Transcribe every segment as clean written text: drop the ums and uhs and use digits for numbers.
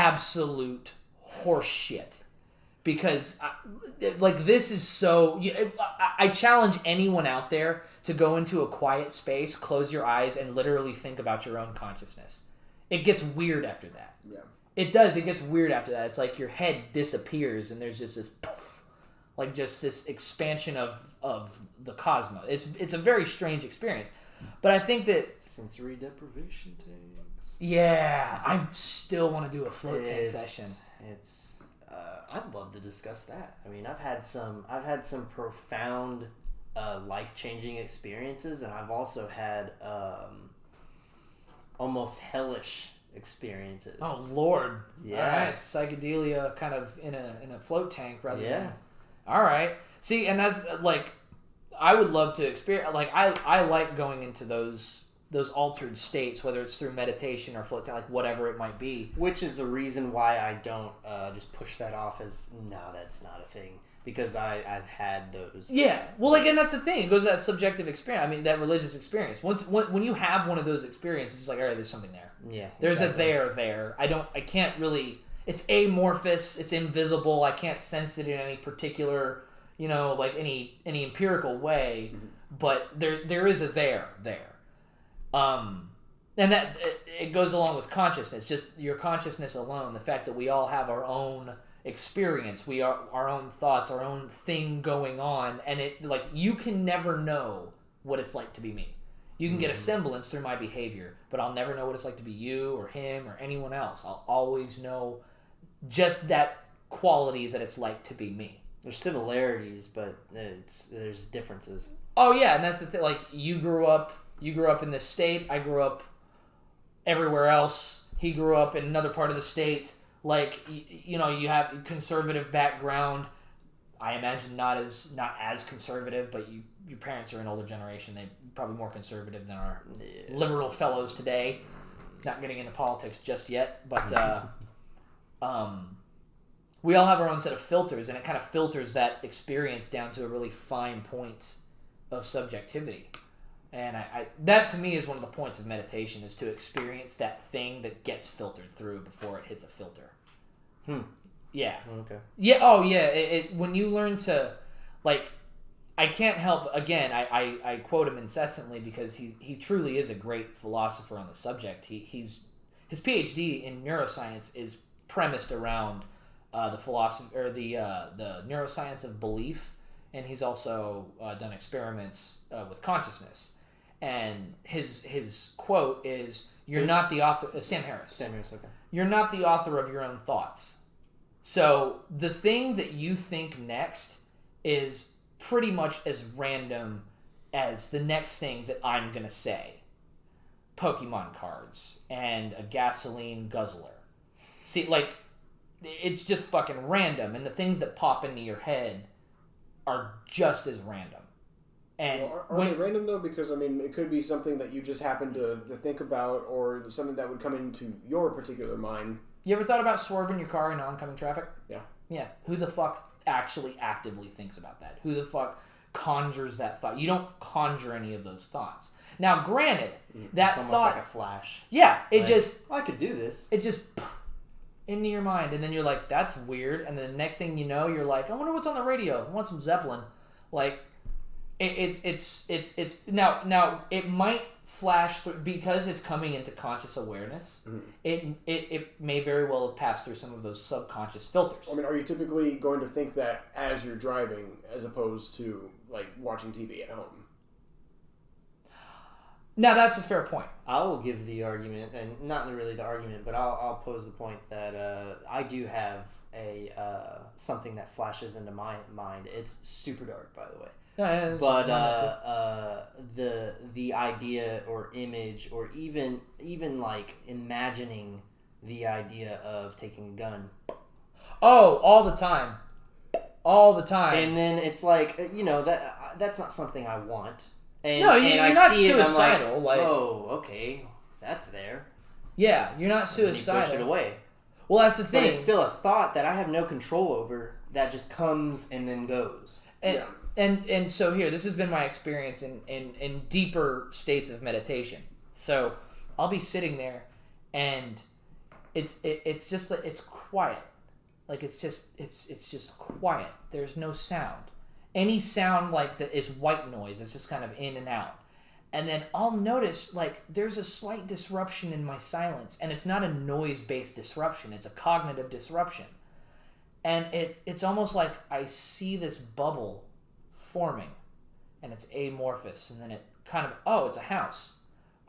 absolute horseshit. Because, this is so... I challenge anyone out there to go into a quiet space, close your eyes, and literally think about your own consciousness. It gets weird after that. Yeah. It does. It gets weird after that. It's like your head disappears, and there's just this... just this expansion of the cosmos. It's a very strange experience. But I think that... Sensory deprivation tanks. Yeah. I still want to do a float tank session. I'd love to discuss that. I mean, I've had some profound, life-changing experiences, and I've also had almost hellish experiences. Oh Lord! Yeah, all right. Psychedelia, kind of in a float tank rather than. Yeah. All right. See, and that's I would love to experience. I like going into those altered states, whether it's through meditation or float tank, whatever it might be. Which is the reason why I don't just push that off as, no, that's not a thing. Because I've had those. Yeah. Well, and that's the thing. It goes to that subjective experience. I mean, that religious experience. When you have one of those experiences, it's like, all right, there's something there. Yeah. There's a there. I can't really... It's amorphous. It's invisible. I can't sense it in any particular, any empirical way. Mm-hmm. But there is a there. And that it goes along with consciousness. Just your consciousness alone, the fact that we all have our own experience, we are our own thoughts, our own thing going on, and you can never know what it's like to be me. You can get a semblance through my behavior, but I'll never know what it's like to be you or him or anyone else. I'll always know just that quality that it's like to be me. There's similarities, but there's differences. Oh yeah, and that's the thing. You grew up in this state. I grew up everywhere else. He grew up in another part of the state. You have conservative background. I imagine not as conservative, but your parents are an older generation. They're probably more conservative than our liberal fellows today. Not getting into politics just yet, but we all have our own set of filters, and it kind of filters that experience down to a really fine point of subjectivity. And I that to me is one of the points of meditation, is to experience that thing that gets filtered through before it hits a filter. Yeah. Okay. Yeah. Oh, yeah. When you learn to, I can't help. Again, I quote him incessantly because he truly is a great philosopher on the subject. His PhD in neuroscience is premised around the philosophy or the neuroscience of belief, and he's also done experiments with consciousness. And his quote is, "You're not the author." Sam Harris. Sam Harris. Okay. You're not the author of your own thoughts. So the thing that you think next is pretty much as random as the next thing that I'm going to say. Pokemon cards and a gasoline guzzler. See, it's just fucking random. And the things that pop into your head are just as random. And are they random, though? Because, it could be something that you just happen to think about, or something that would come into your particular mind. You ever thought about swerving your car in oncoming traffic? Yeah. Yeah. Who the fuck actually actively thinks about that? Who the fuck conjures that thought? You don't conjure any of those thoughts. Now, granted, that it's almost thought... like a flash. Yeah. It just... I could do this. It just... into your mind. And then you're like, that's weird. And then the next thing you know, you're like, I wonder what's on the radio. I want some Zeppelin. It's now it might flash through because it's coming into conscious awareness. Mm-hmm. It may very well have passed through some of those subconscious filters. Are you typically going to think that as you're driving, as opposed to watching TV at home? Now that's a fair point. I will give the argument, and not really the argument, but I'll pose the point that I do have a something that flashes into my mind. It's super dark, by the way. But the idea or image or even imagining the idea of taking a gun. Oh, all the time. And then it's that's not something I want. And, no, you're not suicidal. Oh, okay, that's there. Yeah, you're not suicidal. And you push it away. Well, that's the thing. But it's still a thought that I have no control over that just comes and then goes. And so here, this has been my experience in deeper states of meditation. So I'll be sitting there, and it's just like it's quiet. Like it's just quiet. There's no sound. Any sound like that is white noise. It's just kind of in and out. And then I'll notice like there's a slight disruption in my silence, and it's not a noise-based disruption. It's a cognitive disruption. And it's almost like I see this bubble forming, and it's amorphous, and then it kind of, it's a house.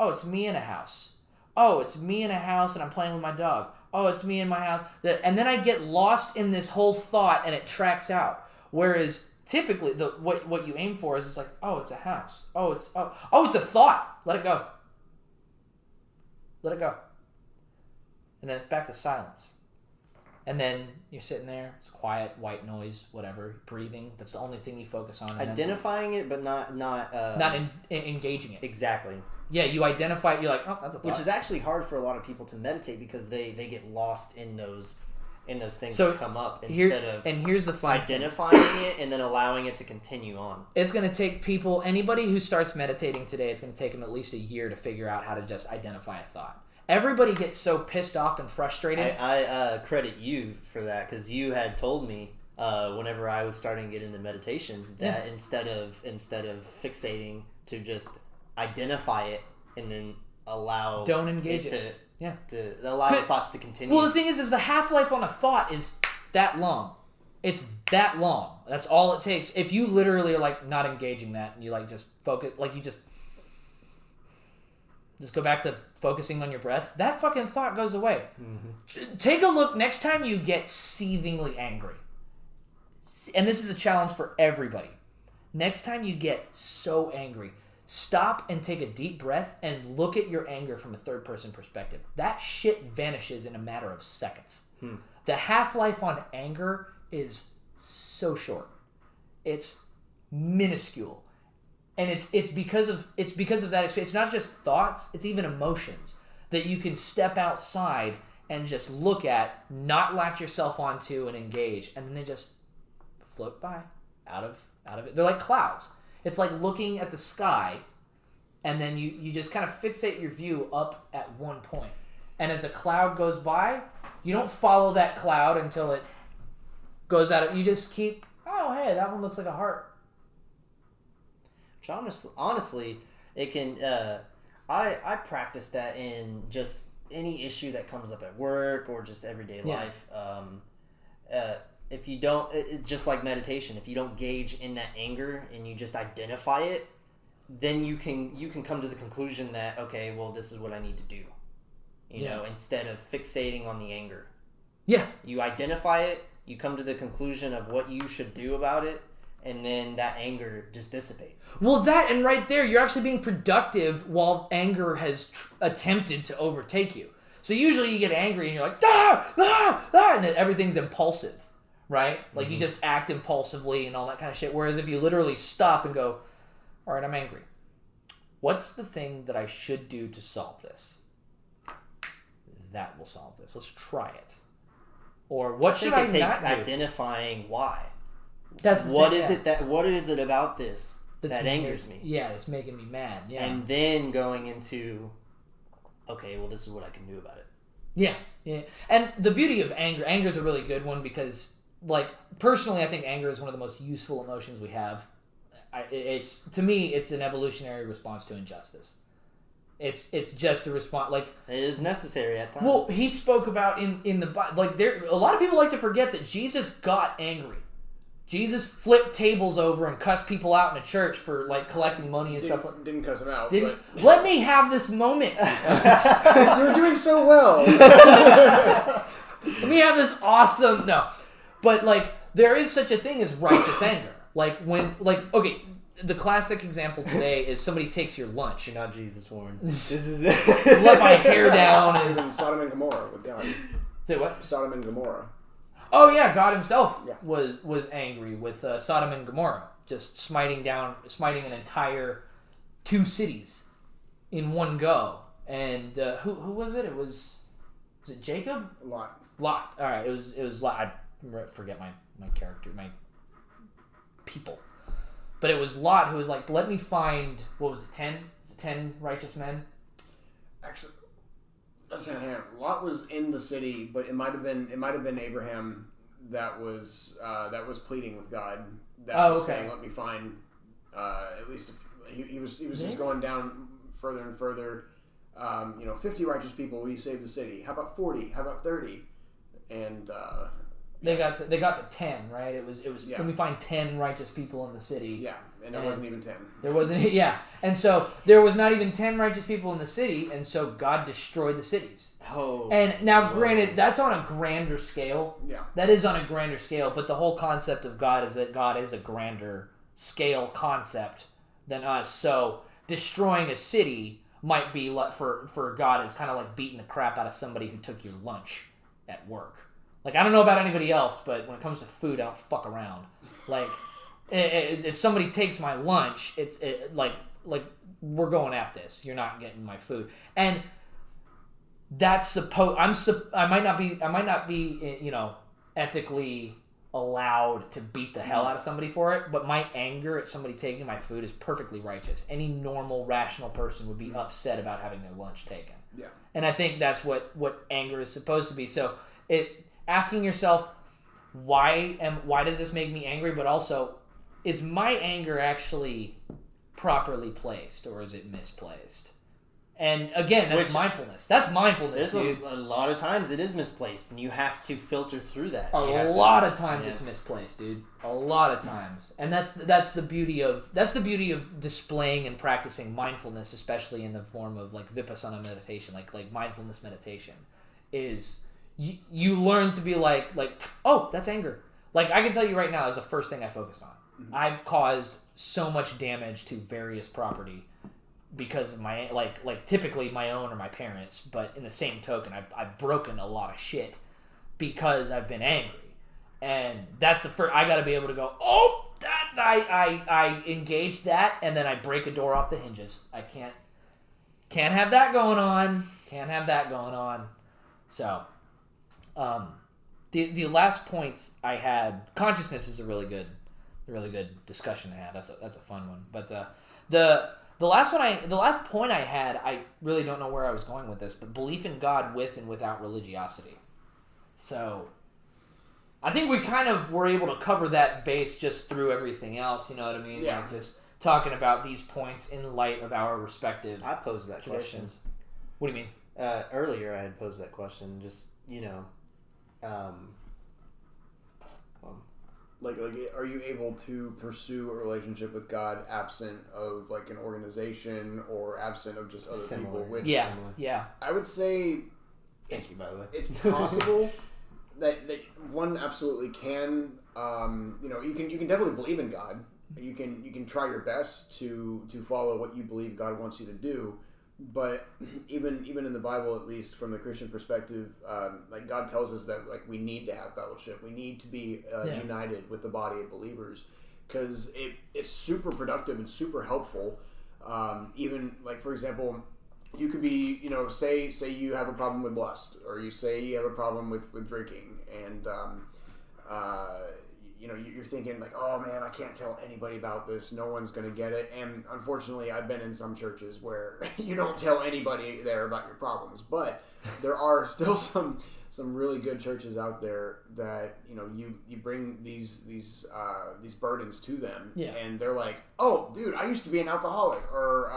Oh, it's me in a house. Oh, it's me in a house, and I'm playing with my dog. Oh, it's me in my house. And then I get lost in this whole thought, and it tracks out. Whereas typically, what you aim for is it's like, oh, it's a house. Oh, it's a thought. Let it go. Let it go. And then it's back to silence. And then you're sitting there, it's quiet, white noise, whatever, breathing. That's the only thing you focus on. Identifying it, but not engaging it. Exactly. Yeah, you identify it, you're like, oh, that's a thought. Which is actually hard for a lot of people to meditate because they get lost in those things that come up instead of here's the fun identifying it and then allowing it to continue on. It's going to take anybody who starts meditating today, it's going to take them at least a year to figure out how to just identify a thought. Everybody gets so pissed off and frustrated. I credit you for that because you had told me whenever I was starting to get into meditation that instead of fixating to just identify it and then don't engage it. To allow the thoughts to continue. Well, the thing is the half-life on a thought is that long. It's that long. That's all it takes. If you literally are like not engaging that and you like just focus, like you just go back to focusing on your breath, that fucking thought goes away. Mm-hmm. Take a look next time you get seethingly angry. And this is a challenge for everybody. Next time you get so angry, stop and take a deep breath and look at your anger from a third-person perspective. That shit vanishes in a matter of seconds. The half-life on anger is so short. It's minuscule. And it's because of that experience. It's not just thoughts, it's even emotions that you can step outside and just look at, not latch yourself onto and engage, and then they just float by out of it. They're like clouds. It's like looking at the sky, and then you just kind of fixate your view up at one point. And as a cloud goes by, you don't follow that cloud until it goes out of. You just keep, oh, hey, that one looks like a heart. Which honestly, it can. I practice that in just any issue that comes up at work or just everyday life. If you don't, just like meditation, if you don't gauge in that anger and you just identify it, then you can come to the conclusion that, okay, well, this is what I need to do. You know, instead of fixating on the anger. Yeah. You identify it, you come to the conclusion of what you should do about it, and then that anger just dissipates. Well, and right there, you're actually being productive while anger has attempted to overtake you. So usually you get angry and you're like, and then everything's impulsive. Right? Like you just act impulsively and all that kind of shit. Whereas if you literally stop and go, all right, I'm angry. What's the thing that I should do to solve this? That will solve this. Let's try it. Or what should I not do? Identifying why. That's what is it about this that angers me? Yeah, it's making me mad. Yeah. And then going into, okay, well, this is what I can do about it. Yeah. And the beauty of anger is a really good one because, like, personally, I think anger is one of the most useful emotions we have. To me, it's an evolutionary response to injustice. It's just a response, like it is necessary at times. Well, he spoke about in the like a lot of people like to forget that Jesus got angry. Jesus flipped tables over and cussed people out in a church for like collecting money and stuff. Didn't cuss them out. Let me have this moment. You were doing so well. Let me have this awesome. No, but like there is such a thing as righteous anger. Like when, like, okay, the classic example today is somebody takes your lunch. You're not Jesus, Warren. This is let my hair down. Even Sodom and Gomorrah with God. Say what? Sodom and Gomorrah. Oh yeah, God Himself was angry with Sodom and Gomorrah, just smiting an entire 2 cities in one go. And who was it? Was it Jacob? Lot. All right, it was Lot. I forget my character, my people, but it was Lot who was like, "Let me find 10 righteous men." Actually, Lot was in the city, but it might have been Abraham that was pleading with God. That was saying, "Let me find at least." He was just going down further and further. 50 righteous people, will you save the city? How about 40? How about 30? And they got to 10, right? It was. Yeah. Can we find 10 righteous people in the city? Yeah, and there wasn't even 10. There wasn't. Yeah, and so there was not even 10 righteous people in the city, and so God destroyed the cities. Oh. And now, granted, that's on a grander scale. Yeah. That is on a grander scale, but the whole concept of God is that God is a grander scale concept than us. So destroying a city might be for God is kind of like beating the crap out of somebody who took your lunch at work. Like, I don't know about anybody else, but when it comes to food, I don't fuck around. Like, if somebody takes my lunch, it's like we're going at this. You're not getting my food, and that's I might not be ethically allowed to beat the hell out of somebody for it, but my anger at somebody taking my food is perfectly righteous. Any normal, rational person would be upset about having their lunch taken. Yeah. And I think that's what anger is supposed to be. So asking yourself, why does this make me angry? But also, is my anger actually properly placed or is it misplaced? And again, that's mindfulness. That's mindfulness, dude. A lot of times it is misplaced, and you have to filter through that. A lot of times it's misplaced, dude. A lot of times, and that's the beauty of displaying and practicing mindfulness, especially in the form of like vipassana meditation, like mindfulness meditation, is you learn to be like oh, that's anger. Like, I can tell you right now, is the first thing I focused on. Mm-hmm. I've caused so much damage to various property because of my typically my own or my parents, but in the same token, I've broken a lot of shit because I've been angry, and that's the first. I got to be able to go, oh, that I engage that, and then I break a door off the hinges. I can't have that going on. Can't have that going on. So, the last points I had, consciousness is a really good discussion to have. That's a fun one, but The last point I had, I really don't know where I was going with this, but belief in God with and without religiosity. So, I think we kind of were able to cover that base just through everything else, you know what I mean? Yeah. Like just talking about these points in light of our respective I posed that traditions. question. What do you mean? Earlier I had posed that question, just, Like, are you able to pursue a relationship with God absent of like an organization or absent of just other people? Which yeah. I would say, thank you, by the way. It's possible that one absolutely can. You can definitely believe in God. You can try your best to follow what you believe God wants you to do. But even in the Bible, at least from the Christian perspective, like God tells us that like we need to have fellowship. We need to be united with the body of believers because it's super productive and super helpful. Even like, for example, you could be, say you have a problem with lust, or you say you have a problem with drinking, and you're thinking like, oh man, I can't tell anybody about this. No one's going to get it. And unfortunately, I've been in some churches where you don't tell anybody there about your problems. But there are still some really good churches out there that you bring these burdens to them, and they're like, oh, dude, I used to be an alcoholic, or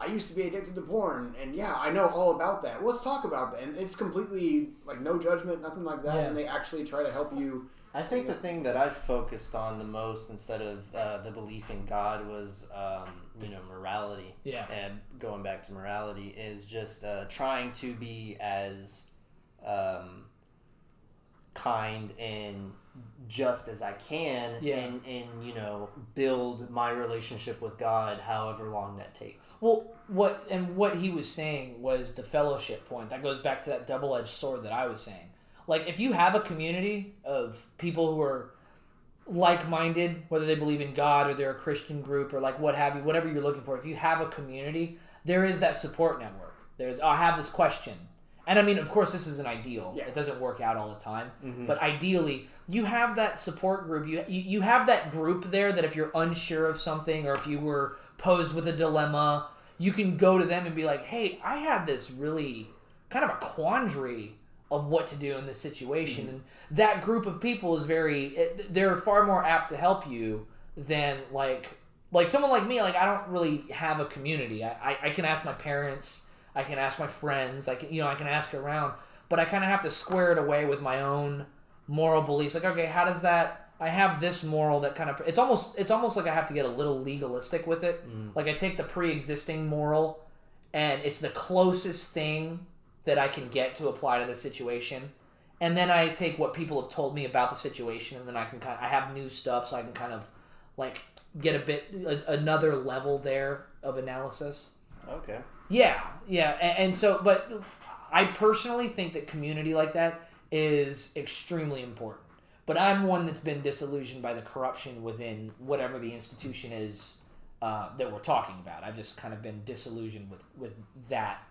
I used to be addicted to porn, and I know all about that. Well, let's talk about that. And it's completely like no judgment, nothing like that, and they actually try to help you. I think the thing that I focused on the most instead of the belief in God was, morality. Yeah. And going back to morality is just trying to be as kind and just as I can and build my relationship with God however long that takes. Well, what he was saying was the fellowship point. That goes back to that double-edged sword that I was saying. Like, if you have a community of people who are like-minded, whether they believe in God or they're a Christian group or like what have you, whatever you're looking for, if you have a community, there is that support network. I have this question. And I mean, of course, this is an ideal. Yeah. It doesn't work out all the time. Mm-hmm. But ideally, you have that support group. You have that group there that if you're unsure of something or if you were posed with a dilemma, you can go to them and be like, hey, I have this really kind of a quandary of what to do in this situation. And that group of people is they're far more apt to help you than like someone like me. Like, I don't really have a community. I can ask my parents, I can ask my friends, I can ask around, but I kind of have to square it away with my own moral beliefs. Like, okay, how does that, I have this moral that kind of, it's almost like I have to get a little legalistic with it. Like, I take the pre-existing moral and it's the closest thing that I can get to apply to the situation, and then I take what people have told me about the situation, and then I have new stuff, so I can kind of like get another level there of analysis. Okay. Yeah, and so, but I personally think that community like that is extremely important. But I'm one that's been disillusioned by the corruption within whatever the institution is that we're talking about. I've just kind of been disillusioned with that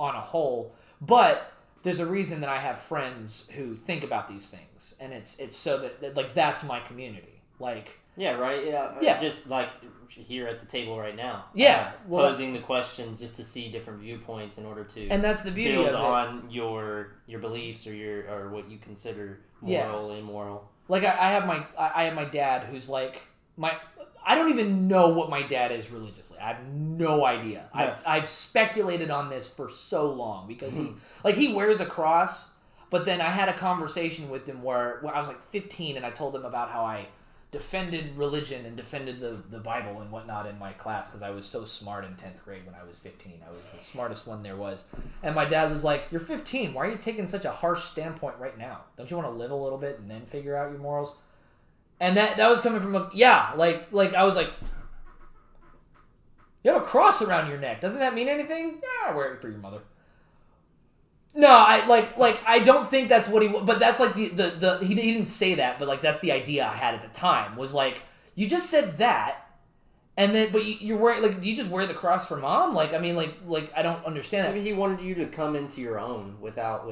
on a whole. But there's a reason that I have friends who think about these things, and it's so that like that's my community. Like, yeah, right, yeah. Just like here at the table right now. Yeah, posing the questions just to see different viewpoints in order to, and that's the beauty build of it. On your beliefs or what you consider moral, immoral. Like I have my dad who's like I don't even know what my dad is religiously. I have no idea. Yeah. I've speculated on this for so long because he wears a cross, but then I had a conversation with him where I was like 15 and I told him about how I defended religion and defended the Bible and whatnot in my class because I was so smart in 10th grade when I was 15. I was the smartest one there was. And my dad was like, "You're 15. Why are you taking such a harsh standpoint right now? Don't you want to live a little bit and then figure out your morals?" And that was coming from like I was like, "You have a cross around your neck. Doesn't that mean anything?" "Yeah, wear it for your mother." No, I don't think that's what but that's like he didn't say that, but like that's the idea I had at the time was like, you just said that, and then but you're wearing like, do you just wear the cross for mom? Like, I mean, like I don't understand that. Maybe he wanted you to come into your own without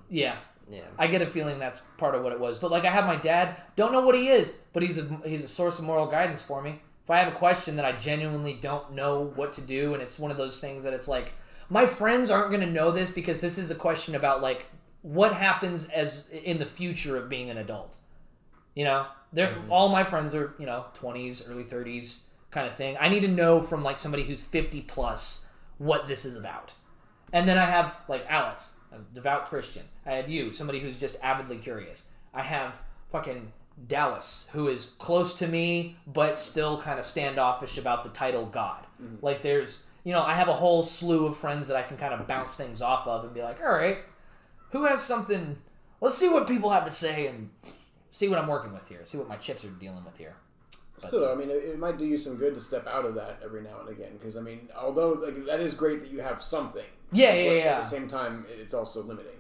Yeah. Yeah. I get a feeling that's part of what it was. But like I have my dad, don't know what he is, but he's a source of moral guidance for me. If I have a question that I genuinely don't know what to do, and it's one of those things that it's like, my friends aren't going to know this because this is a question about like what happens as in the future of being an adult. You know, all my friends are, 20s, early 30s kind of thing. I need to know from like somebody who's 50 plus what this is about. And then I have like Alex, a devout Christian. I have you, somebody who's just avidly curious. I have fucking Dallas, who is close to me, but still kind of standoffish about the title God. Mm-hmm. Like there's, I have a whole slew of friends that I can kind of bounce things off of and be like, all right, who has something, let's see what people have to say and see what I'm working with here, see what my chips are dealing with here. But, still, I mean, it might do you some good to step out of that every now and again, because I mean, although like, that is great that you have something. Yeah. At the same time, it's also limiting.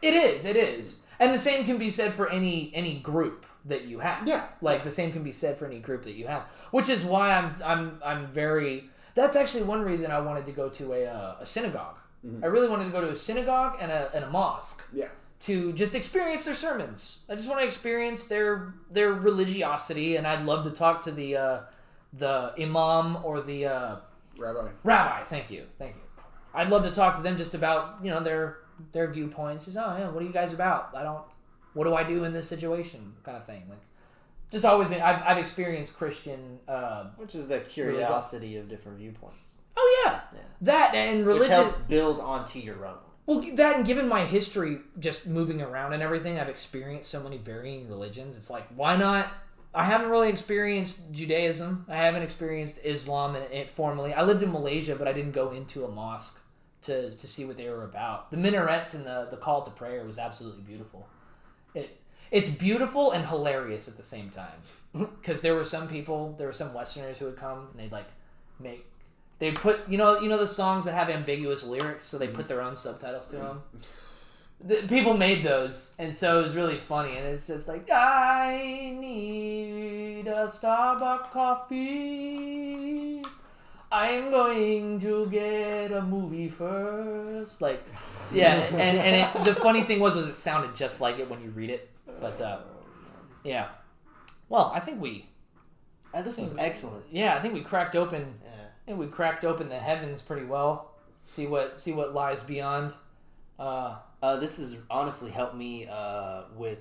It is, and the same can be said for any group that you have. Yeah, like the same can be said for any group that you have, which is why I'm very. That's actually one reason I wanted to go to a synagogue. Mm-hmm. I really wanted to go to a synagogue and a mosque. Yeah. To just experience their sermons. I just want to experience their religiosity, and I'd love to talk to the imam or the rabbi. Thank you. I'd love to talk to them just about their viewpoints. Just, oh yeah, what are you guys about? What do I do in this situation? Kind of thing. Like, just always been. I've experienced Christian, which is the curiosity of different viewpoints. Oh yeah. That and religion, which helps build onto your own. Well, that and given my history, just moving around and everything, I've experienced so many varying religions. It's like, why not? I haven't really experienced Judaism. I haven't experienced Islam formally. I lived in Malaysia, but I didn't go into a mosque to see what they were about. The minarets and the call to prayer was absolutely beautiful. It's beautiful and hilarious at the same time, because there were some Westerners who would come and they'd put the songs that have ambiguous lyrics, so they put their own subtitles to them. People made those, and so it was really funny. And it's just like, I need a Starbucks coffee. I'm going to get a movie first. Like, yeah, and the funny thing was it sounded just like it when you read it. But Well, I think this was excellent. Yeah, I think we cracked open think we cracked open the heavens pretty well. See what lies beyond. This has honestly helped me with,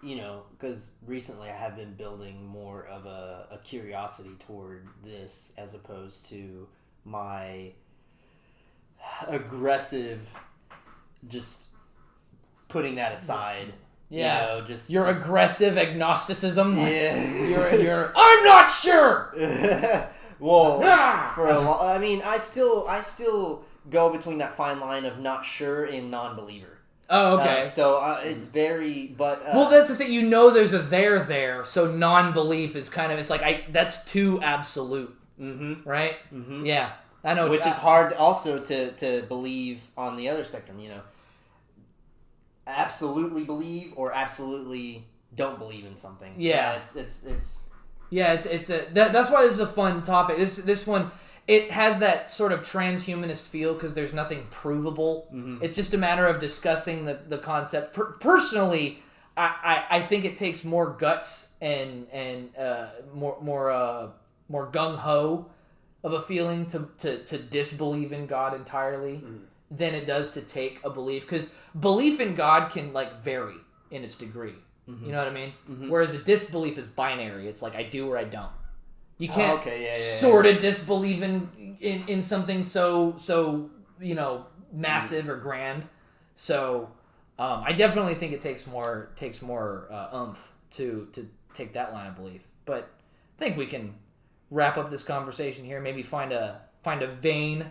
because recently I have been building more of a curiosity toward this as opposed to my aggressive just putting that aside. Yeah, just aggressive agnosticism. Yeah, you're. I'm not sure. Well, for a long, I mean, I still go between that fine line of not sure and non-believer. Oh, okay. So it's very, but well, that's the thing. There's a there. So non-belief is kind of that's too absolute, right? Mm-hmm. Yeah, I know. Which is hard also to believe on the other spectrum. Absolutely believe or absolutely don't believe in something. Yeah, it's. Yeah, that's why this is a fun topic. This one, it has that sort of transhumanist feel because there's nothing provable. Mm-hmm. It's just a matter of discussing the concept. Personally, I think it takes more guts and more gung ho of a feeling to disbelieve in God entirely than it does to take a belief, because belief in God can vary in its degree. Mm-hmm. You know what I mean? Mm-hmm. Whereas a disbelief is binary. It's I do or I don't. You can't sort of disbelieve in something so massive or grand. So I definitely think it takes more oomph to take that line of belief. But I think we can wrap up this conversation here. Maybe find a vein.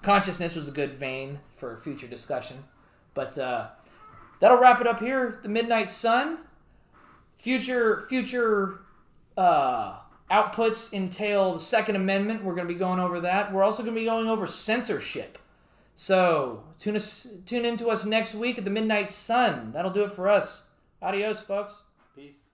Consciousness was a good vein for future discussion. But that'll wrap it up here. The Midnight Sun. Future outputs entail the Second Amendment. We're going to be going over that. We're also going to be going over censorship. So tune into us next week at the Midnight Sun. That'll do it for us. Adios, folks. Peace.